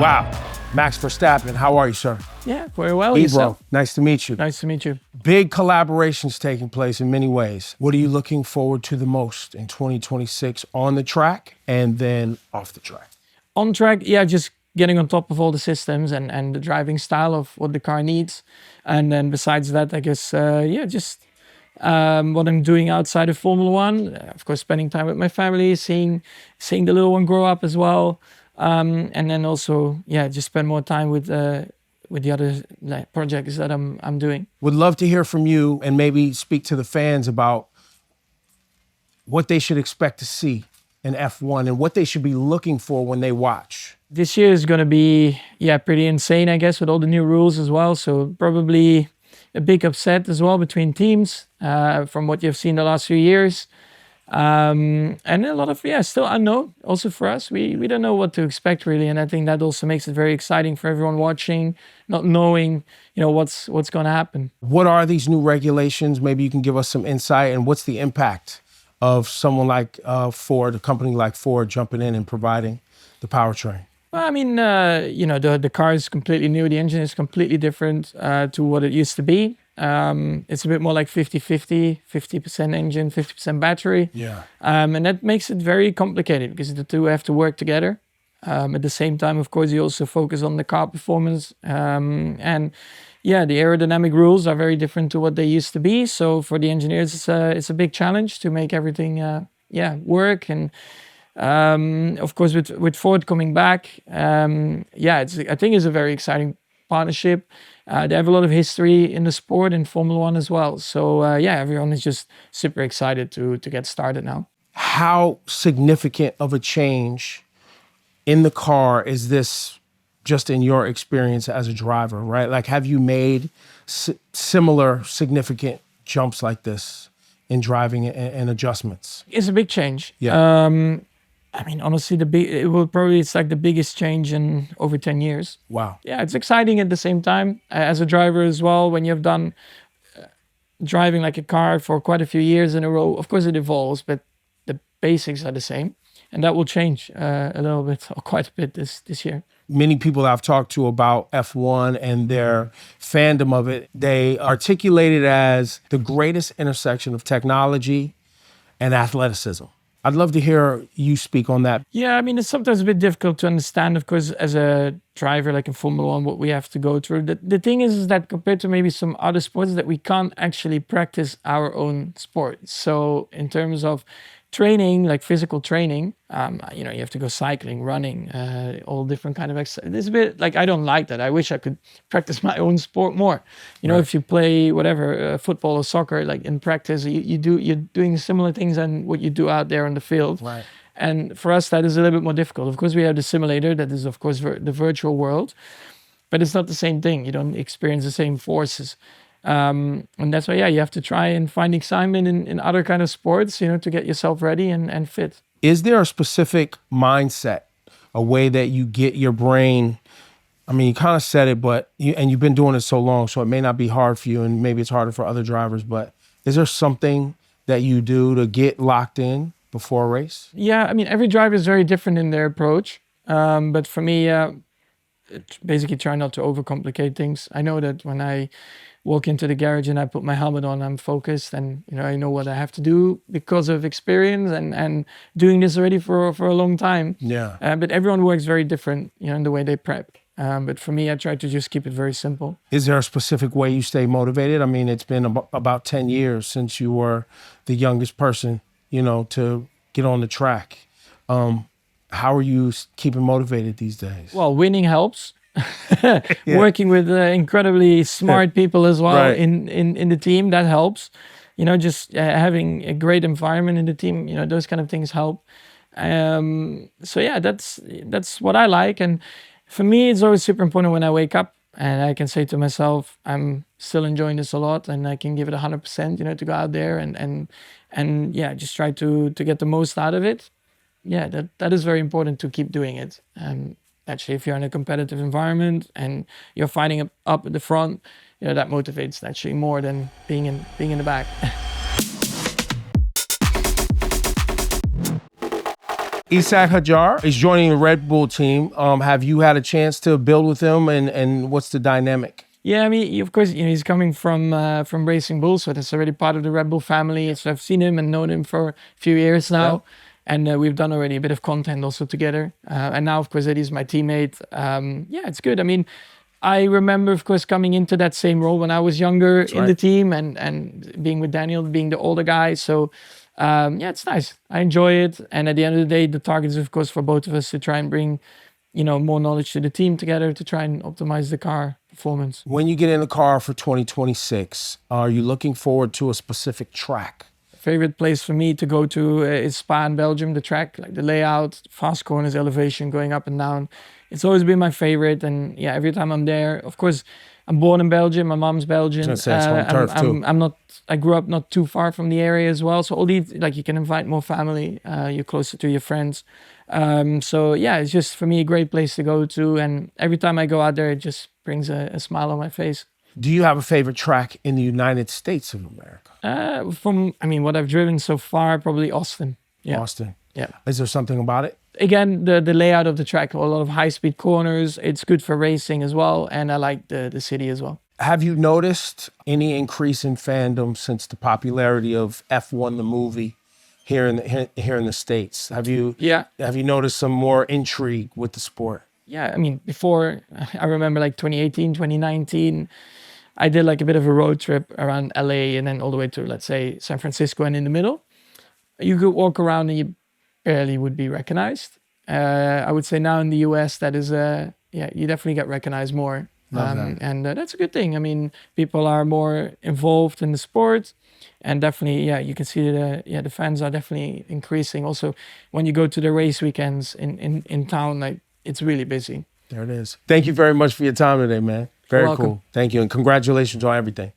Wow. Max Verstappen, how are you, sir? Yeah, very well. Ebro, Yourself? nice to meet you. Nice to meet you. Big collaborations taking place in many ways. What are you looking forward to the most in 2026 on the track and then off the track? On track, yeah, just getting on top of all the systems and the driving style of what the car needs. And then besides that, I guess, just what I'm doing outside of Formula One. Of course, spending time with my family, seeing the little one grow up as well. And then also, just spend more time with the other projects that I'm doing. Would love to hear from you and maybe speak to the fans about what they should expect to see in F1 and what they should be looking for when they watch. This year is going to be, pretty insane, I guess, with all the new rules as well. So probably a big upset as well between teams from what you've seen the last few years. And a lot of, still unknown also for us. We don't know what to expect really. And I think that also makes it very exciting for everyone watching, not knowing, what's going to happen. What are these new regulations? Maybe you can give us some insight, and what's the impact of someone like Ford, a company like Ford, jumping in and providing the powertrain? Well, I mean, the car is completely new. The engine is completely different to what it used to be. It's a bit more like 50-50, 50% engine, 50% battery. Yeah. And that makes it very complicated because the two have to work together. At the same time, of course, you also focus on the car performance. The aerodynamic rules are very different to what they used to be. So for the engineers, it's a big challenge to make everything work. And of course, with Ford coming back, I think it's a very exciting partnership. They have a lot of history in the sport in Formula One as well. So everyone is just super excited to get started now. How significant of a change in the car is this, just in your experience as a driver, right? Like, have you made similar significant jumps like this in driving and adjustments? It's a big change. Yeah. I mean, honestly, it's like the biggest change in over 10 years. Wow. Yeah, it's exciting at the same time as a driver as well. When you've done driving like a car for quite a few years in a row, of course it evolves, but the basics are the same. And that will change a little bit, or quite a bit this year. Many people I've talked to about F1 and their fandom of it, they articulate it as the greatest intersection of technology and athleticism. I'd love to hear you speak on that. Yeah, I mean, it's sometimes a bit difficult to understand, of course, as a driver, like in Formula One, what we have to go through. The thing is that compared to maybe some other sports, that we can't actually practice our own sport. So in terms of training, like physical training, you have to go cycling, running, all different kind of exercise. It's a bit like, I don't like that. I wish I could practice my own sport more. Right. If you play whatever, football or soccer, like in practice, you're doing similar things than what you do out there on the field. Right. And for us, that is a little bit more difficult. Of course, we have the simulator, that is, of course, the virtual world, but it's not the same thing. You don't experience the same forces. And that's why, you have to try and find excitement in other kind of sports, to get yourself ready and fit. Is there a specific mindset, a way that you get your brain? I mean, you kind of said it, but you've been doing it so long, so it may not be hard for you, and maybe it's harder for other drivers, but is there something that you do to get locked in before a race? Yeah, I mean, every driver is very different in their approach. But for me, basically try not to overcomplicate things. I know that when I walk into the garage and I put my helmet on, I'm focused, and I know what I have to do because of experience and doing this already for a long time. Yeah. But everyone works very different, in the way they prep. But for me, I try to just keep it very simple. Is there a specific way you stay motivated? I mean, it's been about 10 years since you were the youngest person, to get on the track. How are you keeping motivated these days? Well, winning helps. Working with incredibly smart people as well. Right. in the team, that helps. Just having a great environment in the team, those kind of things help. That's what I like. And for me, it's always super important when I wake up and I can say to myself, I'm still enjoying this a lot, and I can give it 100%, to go out there and just try to get the most out of it. Yeah, that is very important, to keep doing it. Actually, if you're in a competitive environment and you're fighting up at the front, that motivates actually more than being in the back. Isak Hajar is joining the Red Bull team. Have you had a chance to build with him, and what's the dynamic? Yeah, I mean, of course, he's coming from Racing Bull, so that's already part of the Red Bull family. So I've seen him and known him for a few years now. Yeah. And we've done already a bit of content also together. And now, of course, that he's my teammate. Yeah, it's good. I mean, I remember, of course, coming into that same role when I was younger in the team and being with Daniel, being the older guy. So, yeah, it's nice. I enjoy it. And at the end of the day, the target is, of course, for both of us to try and bring, more knowledge to the team together to try and optimize the car performance. When you get in the car for 2026, are you looking forward to a specific track? Favorite place for me to go to is Spa in Belgium, the track, like the layout, fast corners, elevation, going up and down. It's always been my favorite. And yeah, every time I'm there, of course, I'm born in Belgium. My mom's Belgian. I was gonna say, it's home turf, too. I grew up not too far from the area as well. So all these, like, you can invite more family. You're closer to your friends. So yeah, it's just for me a great place to go to. And every time I go out there, it just brings a smile on my face. Do you have a favorite track in the United States of America? What I've driven so far, probably Austin. Yeah. Austin. Yeah. Is there something about it? Again, the layout of the track, a lot of high-speed corners. It's good for racing as well, and I like the city as well. Have you noticed any increase in fandom since the popularity of F1 the movie here in the States? Have you noticed some more intrigue with the sport? Yeah, I mean, before, I remember like 2018, 2019, I did like a bit of a road trip around LA and then all the way to, let's say, San Francisco and in the middle. You could walk around and you barely would be recognized. I would say now in the US, that is, you definitely get recognized more. And that's a good thing. I mean, people are more involved in the sport, and definitely, you can see the fans are definitely increasing. Also, when you go to the race weekends in town, like, it's really busy. There it is. Thank you very much for your time today, man. Very You're welcome. cool. Thank you, and congratulations on everything.